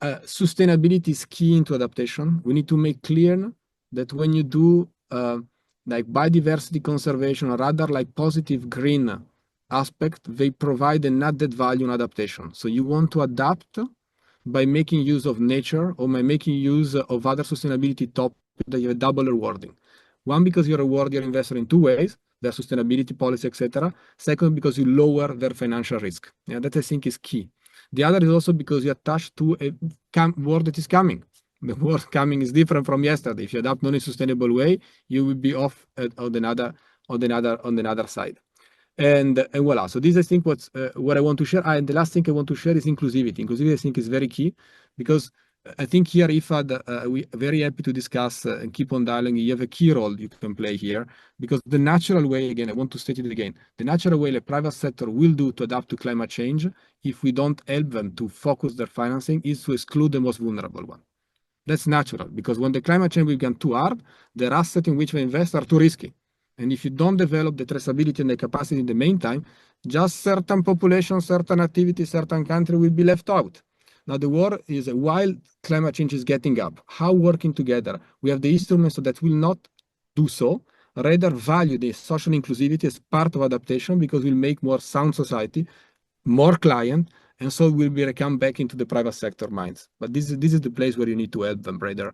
sustainability is key into adaptation. We need to make clear that when you do like biodiversity conservation or rather like positive green aspect, they provide an added value in adaptation. So you want to adapt by making use of nature or by making use of other sustainability topics that you have double rewarding. One, because you reward your investor in two ways, their sustainability policy, etc. Second, because you lower their financial risk. Yeah, that I think is key. The other is also because you attach to a word that is coming. The word coming is different from yesterday. If you adapt in a sustainable way, you will be off on another side. And voila. So this, I think, what I want to share. And the last thing I want to share is inclusivity. Inclusivity, I think, is very key, because I think here, IFAD, we are very happy to discuss and keep on dialogue. You have a key role you can play here, because the natural way, again, I want to state it again, the natural way the private sector will do to adapt to climate change, if we don't help them to focus their financing, is to exclude the most vulnerable one. That's natural, because when the climate change will become too hard, their assets in which they invest are too risky. And if you don't develop the traceability and the capacity in the meantime, just certain populations, certain activities, certain countries will be left out. Now the war is, while climate change is getting up, how working together, we have the instruments so that will not do so, rather value the social inclusivity as part of adaptation, because we'll make more sound society, more client, and so we'll come back into the private sector minds. But this is the place where you need to help them rather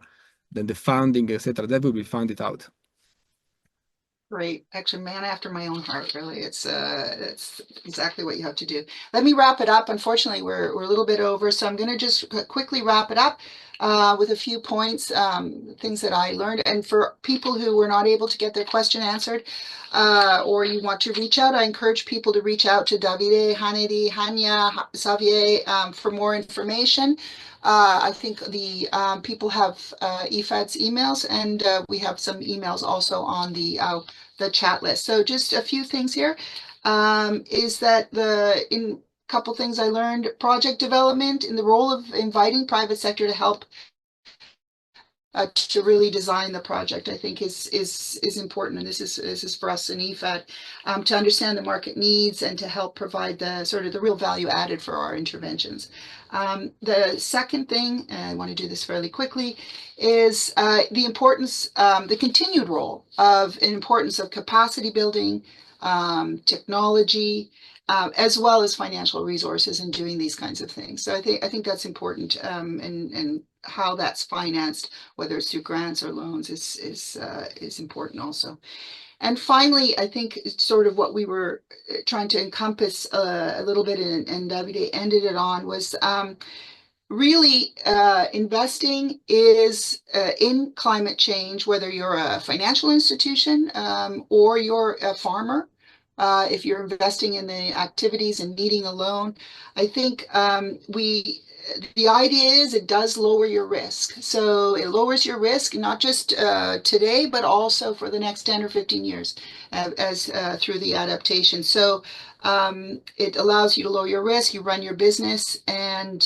than the funding, etc. That will be funded out. Great. Actually, man after my own heart, really. It's exactly what you have to do. Let me wrap it up. Unfortunately, we're a little bit over, so I'm going to just quickly wrap it up with a few points, things that I learned. And for people who were not able to get their question answered, or you want to reach out, I encourage people to reach out to Davide, Hanedi, Hanya, Xavier for more information. I think the people have IFAD's emails, and we have some emails also on the chat list. So just a few things here is that in a couple things I learned, project development in the role of inviting private sector to help to really design the project, I think is important, and this is for us in IFAD to understand the market needs and to help provide the sort of the real value added for our interventions. The second thing, and I want to do this fairly quickly, is the importance, the continued role of importance of capacity building, technology, as well as financial resources in doing these kinds of things. So I think that's important, and how that's financed, whether it's through grants or loans, is important also. And finally, I think it's sort of what we were trying to encompass a little bit, and Davide ended it on, was really investing is in climate change, whether you're a financial institution or you're a farmer. If you're investing in the activities and needing a loan, I think the idea is it does lower your risk. So it lowers your risk, not just today, but also for the next 10 or 15 years as through the adaptation. So it allows you to lower your risk, you run your business, and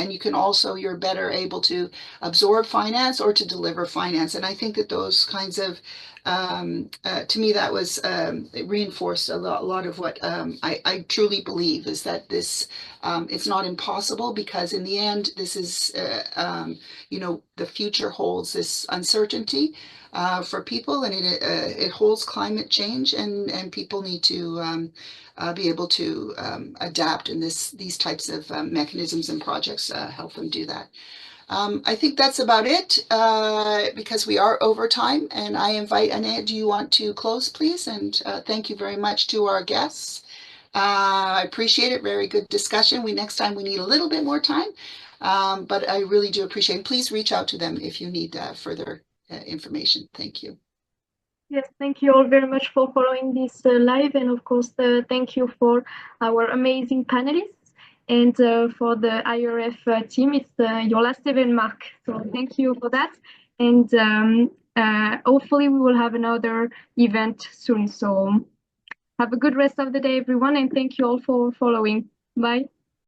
you can also, you're better able to absorb finance or to deliver finance. And I think that those kinds of, to me, that was, it reinforced a lot of what I truly believe is that this, it's not impossible, because in the end, this is, the future holds this uncertainty for people, and it holds climate change, and people need to be able to adapt, and these types of mechanisms and projects help them do that. I think that's about it, because we are over time, and I invite Annette, do you want to close, please? And thank you very much to our guests. I appreciate it. Very good discussion. Next time we need a little bit more time, but I really do appreciate it. Please reach out to them if you need further information. Thank you. Yes, thank you all very much for following this live, and of course, thank you for our amazing panelists. And for the IRF team, it's your last event, Mark. So thank you for that. And hopefully we will have another event soon. So have a good rest of the day, everyone. And thank you all for following. Bye.